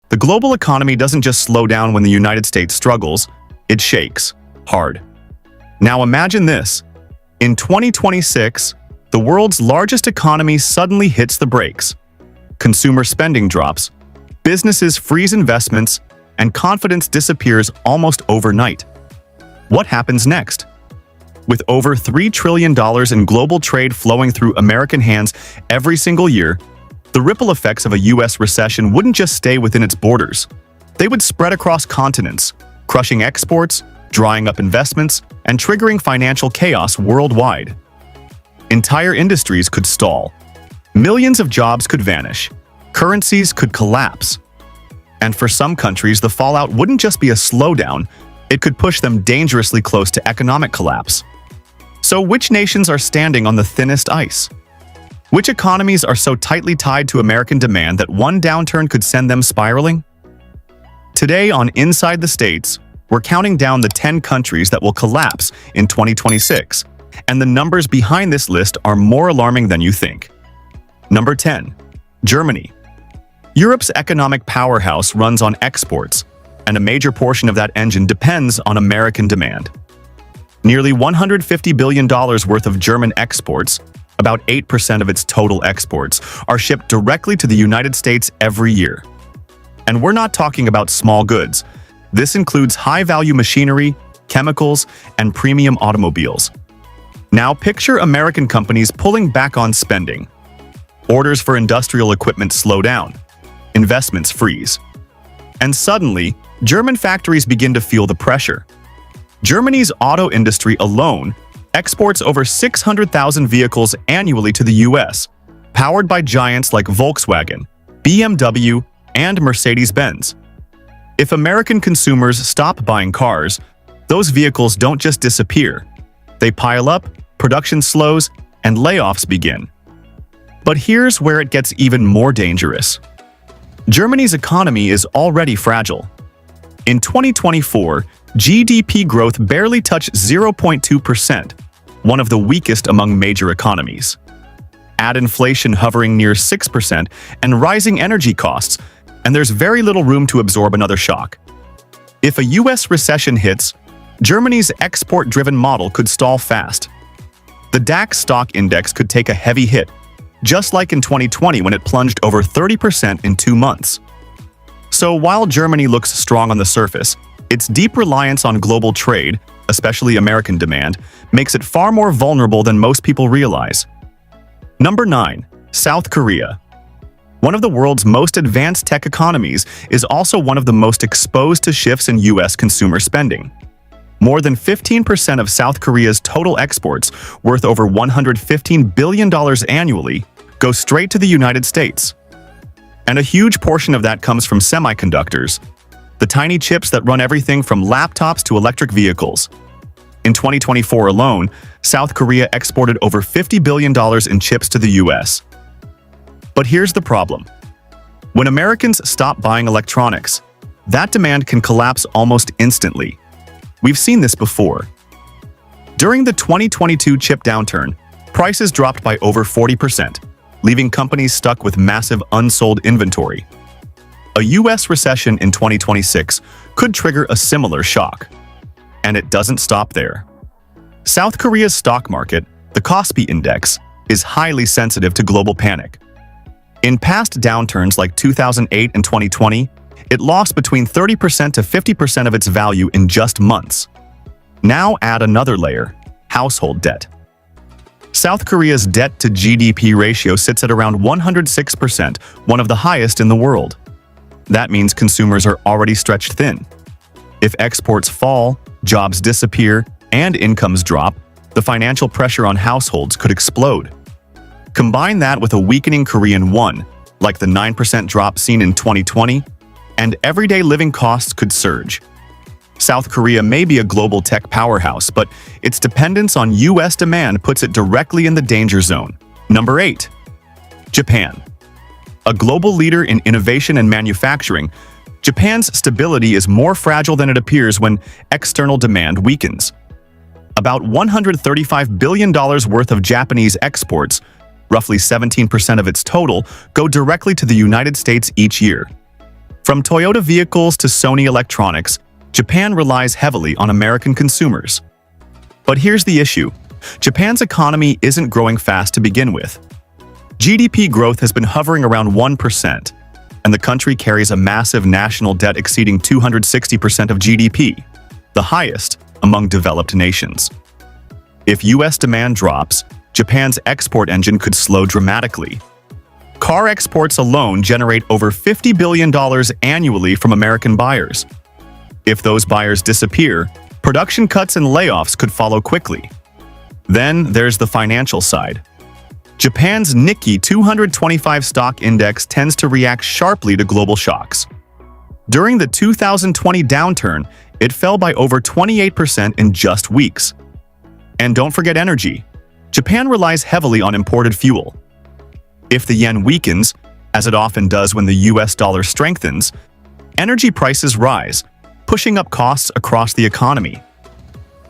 The global economy doesn't just slow down when the United States struggles, it shakes hard. Now imagine this. In 2026, the world's largest economy suddenly hits the brakes. Consumer spending drops, businesses freeze investments, and confidence disappears almost overnight. What happens next? With over $3 trillion in global trade flowing through American hands every single year, the ripple effects of a U.S. recession wouldn't just stay within its borders. They would spread across continents, crushing exports, drying up investments, and triggering financial chaos worldwide. Entire industries could stall. Millions of jobs could vanish. Currencies could collapse. And for some countries, the fallout wouldn't just be a slowdown, it could push them dangerously close to economic collapse. So which nations are standing on the thinnest ice? Which economies are so tightly tied to American demand that one downturn could send them spiraling? Today on Inside the States, we're counting down the 10 countries that will collapse in 2026, and the numbers behind this list are more alarming than you think. Number 10. Germany. Europe's economic powerhouse runs on exports, and a major portion of that engine depends on American demand. Nearly $150 billion worth of German exports, about 8% of its total exports, are shipped directly to the United States every year. And we're not talking about small goods. This includes high-value machinery, chemicals, and premium automobiles. Now picture American companies pulling back on spending. Orders for industrial equipment slow down. Investments freeze. And suddenly, German factories begin to feel the pressure. Germany's auto industry alone exports over 600,000 vehicles annually to the US, powered by giants like Volkswagen, BMW, and Mercedes-Benz. If American consumers stop buying cars, those vehicles don't just disappear. They pile up, production slows, and layoffs begin. But here's where it gets even more dangerous. Germany's economy is already fragile. In 2024, GDP growth barely touched 0.2%, one of the weakest among major economies. Add inflation hovering near 6% and rising energy costs, and there's very little room to absorb another shock. If a US recession hits, Germany's export-driven model could stall fast. The DAX stock index could take a heavy hit, just like in 2020 when it plunged over 30% in 2 months. So while Germany looks strong on the surface, its deep reliance on global trade, especially American demand, makes it far more vulnerable than most people realize. Number 9. South Korea. One of the world's most advanced tech economies is also one of the most exposed to shifts in US consumer spending. More than 15% of South Korea's total exports, worth over $115 billion annually, go straight to the United States. And a huge portion of that comes from semiconductors, the tiny chips that run everything from laptops to electric vehicles. In 2024 alone, South Korea exported over $50 billion in chips to the US. But here's the problem. When Americans stop buying electronics, that demand can collapse almost instantly. We've seen this before. During the 2022 chip downturn, prices dropped by over 40%, leaving companies stuck with massive unsold inventory. A US recession in 2026 could trigger a similar shock. And it doesn't stop there. South Korea's stock market, the Kospi Index, is highly sensitive to global panic. In past downturns like 2008 and 2020, it lost between 30% to 50% of its value in just months. Now add another layer: household debt. South Korea's debt to GDP ratio sits at around 106%, one of the highest in the world. That means consumers are already stretched thin. If exports fall, jobs disappear, and incomes drop, the financial pressure on households could explode. Combine that with a weakening Korean won, like the 9% drop seen in 2020, and everyday living costs could surge. South Korea may be a global tech powerhouse, but its dependence on US demand puts it directly in the danger zone. Number 8. Japan. A global leader in innovation and manufacturing, Japan's stability is more fragile than it appears when external demand weakens. About $135 billion worth of Japanese exports, roughly 17% of its total, go directly to the United States each year. From Toyota vehicles to Sony electronics, Japan relies heavily on American consumers. But here's the issue. Japan's economy isn't growing fast to begin with. GDP growth has been hovering around 1%, and the country carries a massive national debt exceeding 260% of GDP, the highest among developed nations. If US demand drops, Japan's export engine could slow dramatically. Car exports alone generate over $50 billion annually from American buyers. If those buyers disappear, production cuts and layoffs could follow quickly. Then there's the financial side. Japan's Nikkei 225 stock index tends to react sharply to global shocks. During the 2020 downturn, it fell by over 28% in just weeks. And don't forget energy. Japan relies heavily on imported fuel. If the yen weakens, as it often does when the US dollar strengthens, energy prices rise, pushing up costs across the economy.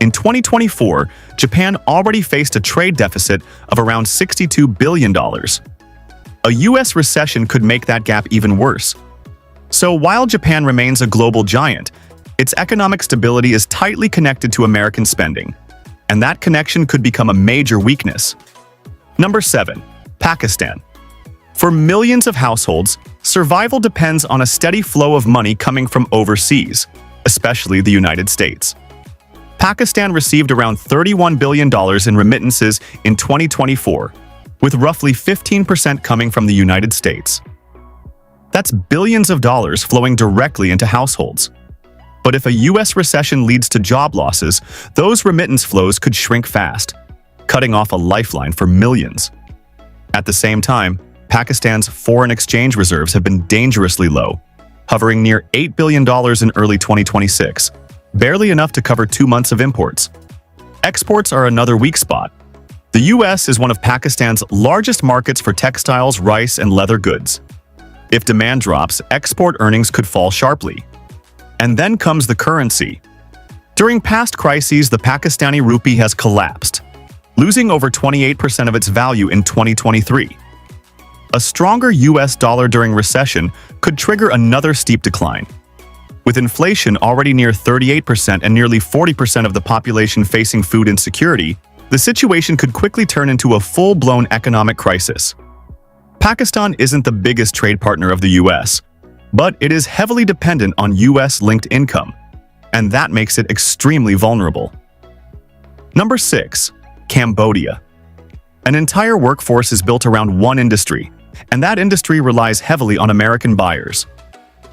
In 2024, Japan already faced a trade deficit of around $62 billion. A US recession could make that gap even worse. So while Japan remains a global giant, its economic stability is tightly connected to American spending, and that connection could become a major weakness. Number 7. Pakistan. For millions of households, survival depends on a steady flow of money coming from overseas, especially the United States. Pakistan received around $31 billion in remittances in 2024, with roughly 15% coming from the United States. That's billions of dollars flowing directly into households. But if a US recession leads to job losses, those remittance flows could shrink fast, cutting off a lifeline for millions. At the same time, Pakistan's foreign exchange reserves have been dangerously low, hovering near $8 billion in early 2026, barely enough to cover 2 months of imports. Exports are another weak spot. The US is one of Pakistan's largest markets for textiles, rice, and leather goods. If demand drops, export earnings could fall sharply. And then comes the currency. During past crises, the Pakistani rupee has collapsed, losing over 28% of its value in 2023. A stronger US dollar during recession could trigger another steep decline. With inflation already near 38% and nearly 40% of the population facing food insecurity, the situation could quickly turn into a full-blown economic crisis. Pakistan isn't the biggest trade partner of the US, but it is heavily dependent on US-linked income, and that makes it extremely vulnerable. Number 6. Cambodia. An entire workforce is built around one industry, and that industry relies heavily on American buyers.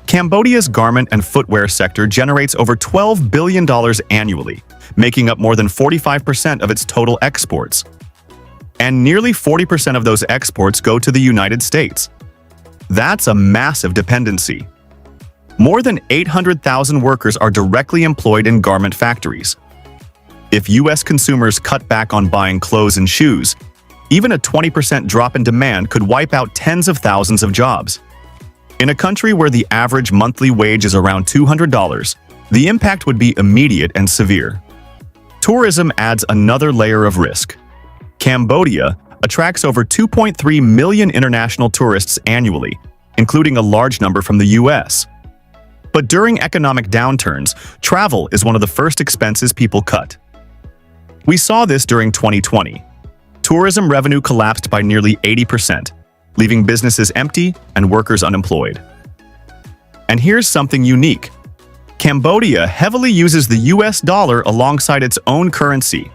Cambodia's garment and footwear sector generates over $12 billion annually, making up more than 45% of its total exports. And nearly 40% of those exports go to the United States. That's a massive dependency. More than 800,000 workers are directly employed in garment factories. If US consumers cut back on buying clothes and shoes, even a 20% drop in demand could wipe out tens of thousands of jobs. In a country where the average monthly wage is around $200, the impact would be immediate and severe. Tourism adds another layer of risk. Cambodia attracts over 2.3 million international tourists annually, including a large number from the US. But during economic downturns, travel is one of the first expenses people cut. We saw this during 2020. Tourism revenue collapsed by nearly 80%, leaving businesses empty and workers unemployed. And here's something unique. Cambodia heavily uses the US dollar alongside its own currency.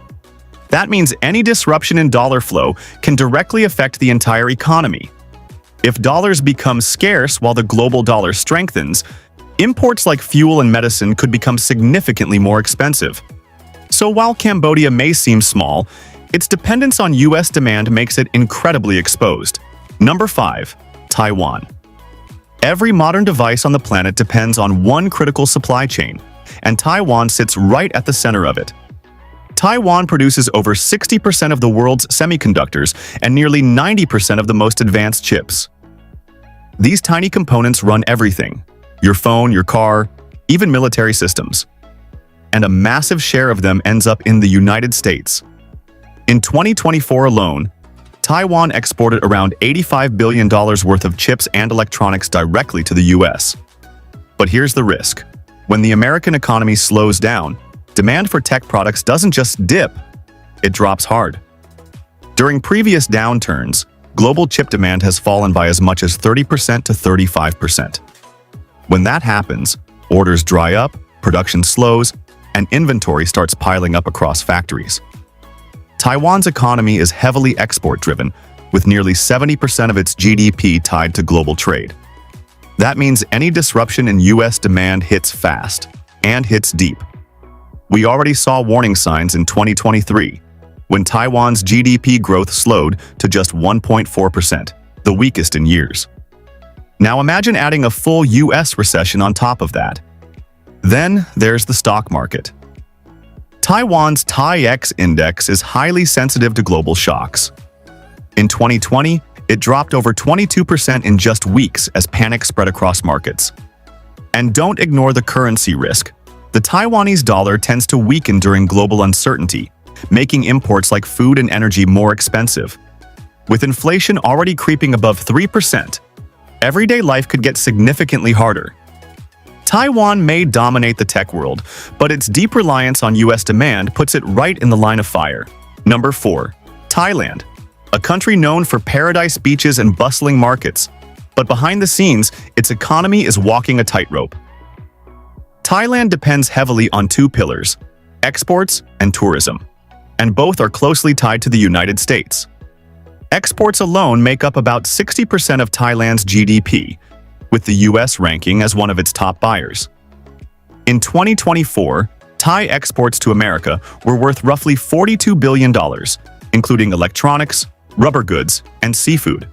That means any disruption in dollar flow can directly affect the entire economy. If dollars become scarce while the global dollar strengthens, imports like fuel and medicine could become significantly more expensive. So while Cambodia may seem small, its dependence on US demand makes it incredibly exposed. Number 5. Taiwan. Every modern device on the planet depends on one critical supply chain, and Taiwan sits right at the center of it. Taiwan produces over 60% of the world's semiconductors and nearly 90% of the most advanced chips. These tiny components run everything: your phone, your car, even military systems. And a massive share of them ends up in the United States. In 2024 alone, Taiwan exported around $85 billion worth of chips and electronics directly to the US. But here's the risk. When the American economy slows down, demand for tech products doesn't just dip, it drops hard. During previous downturns, global chip demand has fallen by as much as 30% to 35%. When that happens, orders dry up, production slows, and inventory starts piling up across factories. Taiwan's economy is heavily export-driven, with nearly 70% of its GDP tied to global trade. That means any disruption in U.S. demand hits fast and hits deep. We already saw warning signs in 2023, when Taiwan's GDP growth slowed to just 1.4%, the weakest in years. Now imagine adding a full U.S. recession on top of that. Then there's the stock market. Taiwan's TAIEX index is highly sensitive to global shocks. In 2020, it dropped over 22% in just weeks as panic spread across markets. And don't ignore the currency risk. The Taiwanese dollar tends to weaken during global uncertainty, making imports like food and energy more expensive. With inflation already creeping above 3%, everyday life could get significantly harder. Taiwan may dominate the tech world, but its deep reliance on U.S. demand puts it right in the line of fire. Number 4. Thailand. A country known for paradise beaches and bustling markets. But behind the scenes, its economy is walking a tightrope. Thailand depends heavily on two pillars, exports and tourism, and both are closely tied to the United States. Exports alone make up about 60% of Thailand's GDP, with the U.S. ranking as one of its top buyers. In 2024, Thai exports to America were worth roughly $42 billion, including electronics, rubber goods, and seafood.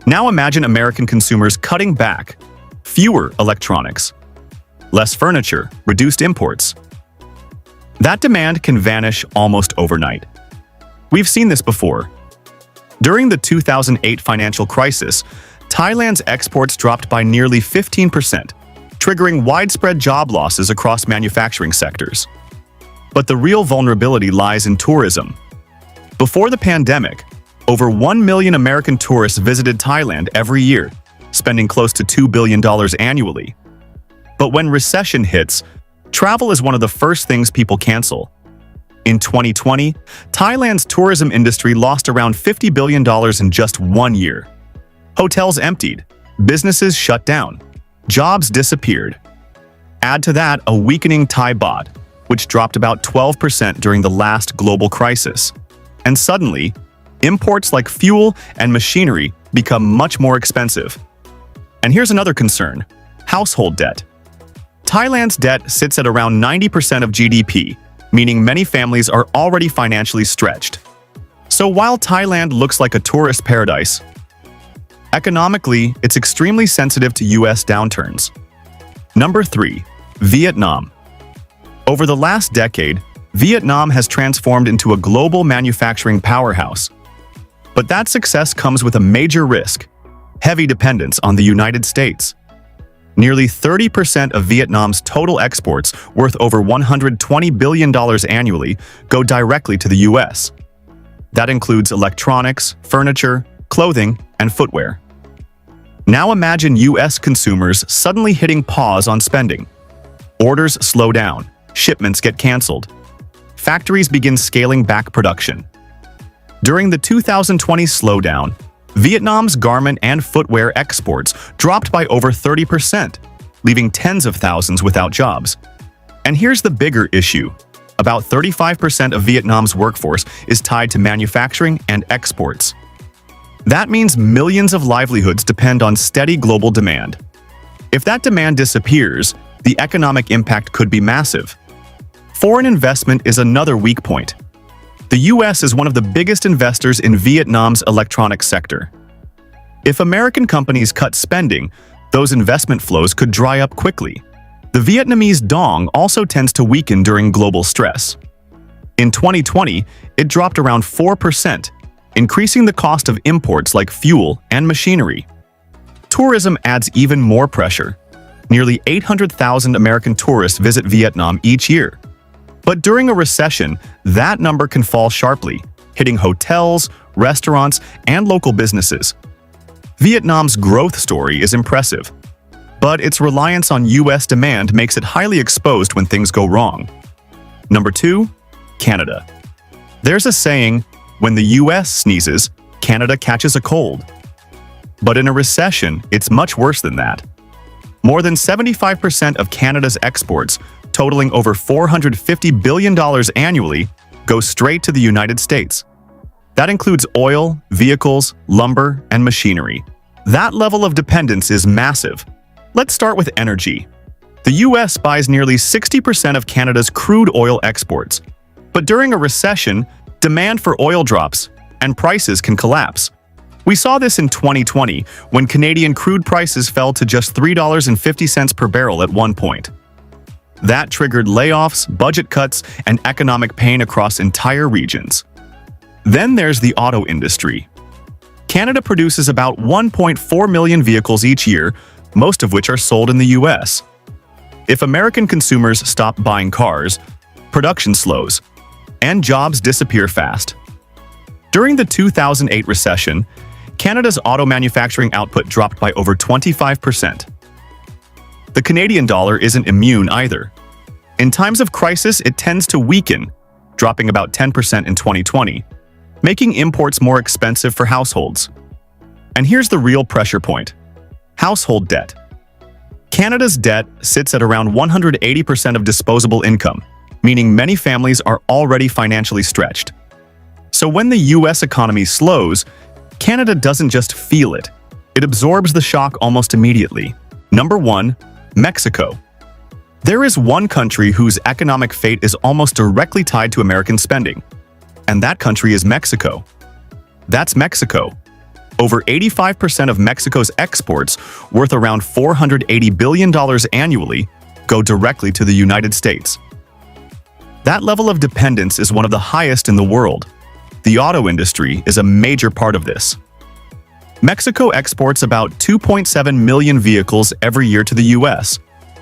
Now imagine American consumers cutting back. Fewer electronics, less furniture, reduced imports. That demand can vanish almost overnight. We've seen this before. During the 2008 financial crisis, Thailand's exports dropped by nearly 15%, triggering widespread job losses across manufacturing sectors. But the real vulnerability lies in tourism. Before the pandemic, over 1 million American tourists visited Thailand every year, spending close to $2 billion annually. But when recession hits, travel is one of the first things people cancel. In 2020, Thailand's tourism industry lost around $50 billion in just 1 year. Hotels emptied, businesses shut down, jobs disappeared. Add to that a weakening Thai baht, which dropped about 12% during the last global crisis. And suddenly, imports like fuel and machinery become much more expensive. And here's another concern: household debt. Thailand's debt sits at around 90% of GDP, meaning many families are already financially stretched. So while Thailand looks like a tourist paradise, economically, it's extremely sensitive to U.S. downturns. Number 3. Vietnam. Over the last decade, Vietnam has transformed into a global manufacturing powerhouse. But that success comes with a major risk: heavy dependence on the United States. Nearly 30% of Vietnam's total exports, worth over $120 billion annually, go directly to the U.S. That includes electronics, furniture, clothing, and footwear. Now imagine U.S. consumers suddenly hitting pause on spending. Orders slow down, shipments get canceled. Factories begin scaling back production. During the 2020 slowdown, Vietnam's garment and footwear exports dropped by over 30%, leaving tens of thousands without jobs. And here's the bigger issue: about 35% of Vietnam's workforce is tied to manufacturing and exports. That means millions of livelihoods depend on steady global demand. If that demand disappears, the economic impact could be massive. Foreign investment is another weak point. The U.S. is one of the biggest investors in Vietnam's electronics sector. If American companies cut spending, those investment flows could dry up quickly. The Vietnamese dong also tends to weaken during global stress. In 2020, it dropped around 4%, increasing the cost of imports like fuel and machinery. Tourism adds even more pressure. Nearly 800,000 American tourists visit Vietnam each year. But during a recession, that number can fall sharply, hitting hotels, restaurants, and local businesses. Vietnam's growth story is impressive. but its reliance on US demand makes it highly exposed when things go wrong. Number 2, Canada. There's a saying, when the US sneezes, Canada catches a cold. But in a recession, it's much worse than that. More than 75% of Canada's exports, totaling over $450 billion annually, go straight to the United States. That includes oil, vehicles, lumber, and machinery. That level of dependence is massive. Let's start with energy. The US buys nearly 60% of Canada's crude oil exports. But during a recession, demand for oil drops, and prices can collapse. We saw this in 2020, when Canadian crude prices fell to just $3.50 per barrel at one point. That triggered layoffs, budget cuts, and economic pain across entire regions. Then there's the auto industry. Canada produces about 1.4 million vehicles each year, most of which are sold in the US. If American consumers stop buying cars, production slows, and jobs disappear fast. During the 2008 recession, Canada's auto manufacturing output dropped by over 25%. The Canadian dollar isn't immune either. In times of crisis, it tends to weaken, dropping about 10% in 2020, making imports more expensive for households. And here's the real pressure point: household debt. Canada's debt sits at around 180% of disposable income, meaning many families are already financially stretched. So when the US economy slows, Canada doesn't just feel it, it absorbs the shock almost immediately. Number 1, Mexico. There is one country whose economic fate is almost directly tied to American spending, and that country is Mexico. That's Mexico. Over 85% of Mexico's exports, worth around $480 billion annually, go directly to the United States. That level of dependence is one of the highest in the world. The auto industry is a major part of this. Mexico exports about 2.7 million vehicles every year to the US,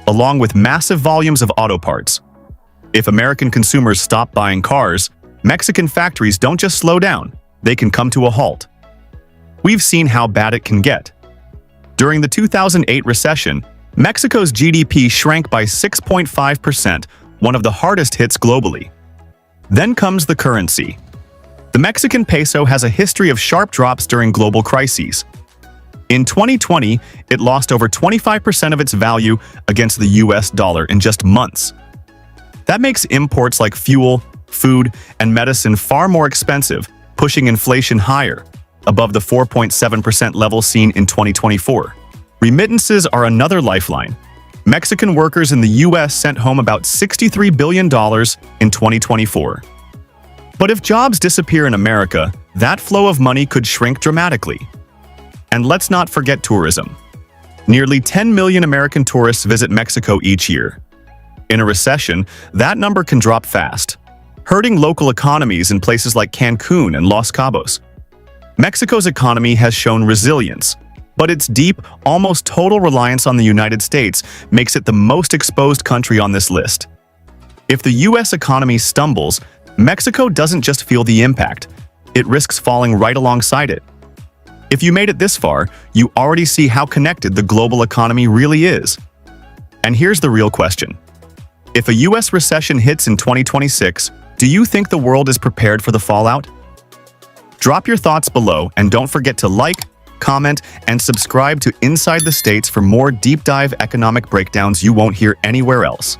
along with massive volumes of auto parts. If American consumers stop buying cars, Mexican factories don't just slow down, they can come to a halt. We've seen how bad it can get. During the 2008 recession, Mexico's GDP shrank by 6.5%, one of the hardest hits globally. Then comes the currency. The Mexican peso has a history of sharp drops during global crises. In 2020, it lost over 25% of its value against the US dollar in just months. That makes imports like fuel, food, and medicine far more expensive, pushing inflation higher, above the 4.7% level seen in 2024. Remittances are another lifeline. Mexican workers in the US sent home about $63 billion in 2024. But if jobs disappear in America, that flow of money could shrink dramatically. And let's not forget tourism. Nearly 10 million American tourists visit Mexico each year. In a recession, that number can drop fast, hurting local economies in places like Cancun and Los Cabos. Mexico's economy has shown resilience, but its deep, almost total reliance on the United States makes it the most exposed country on this list. If the US economy stumbles, Mexico doesn't just feel the impact, it risks falling right alongside it. If you made it this far, you already see how connected the global economy really is. And here's the real question. If a US recession hits in 2026, do you think the world is prepared for the fallout? Drop your thoughts below and don't forget to like, comment, and subscribe to Inside the States for more deep dive economic breakdowns you won't hear anywhere else.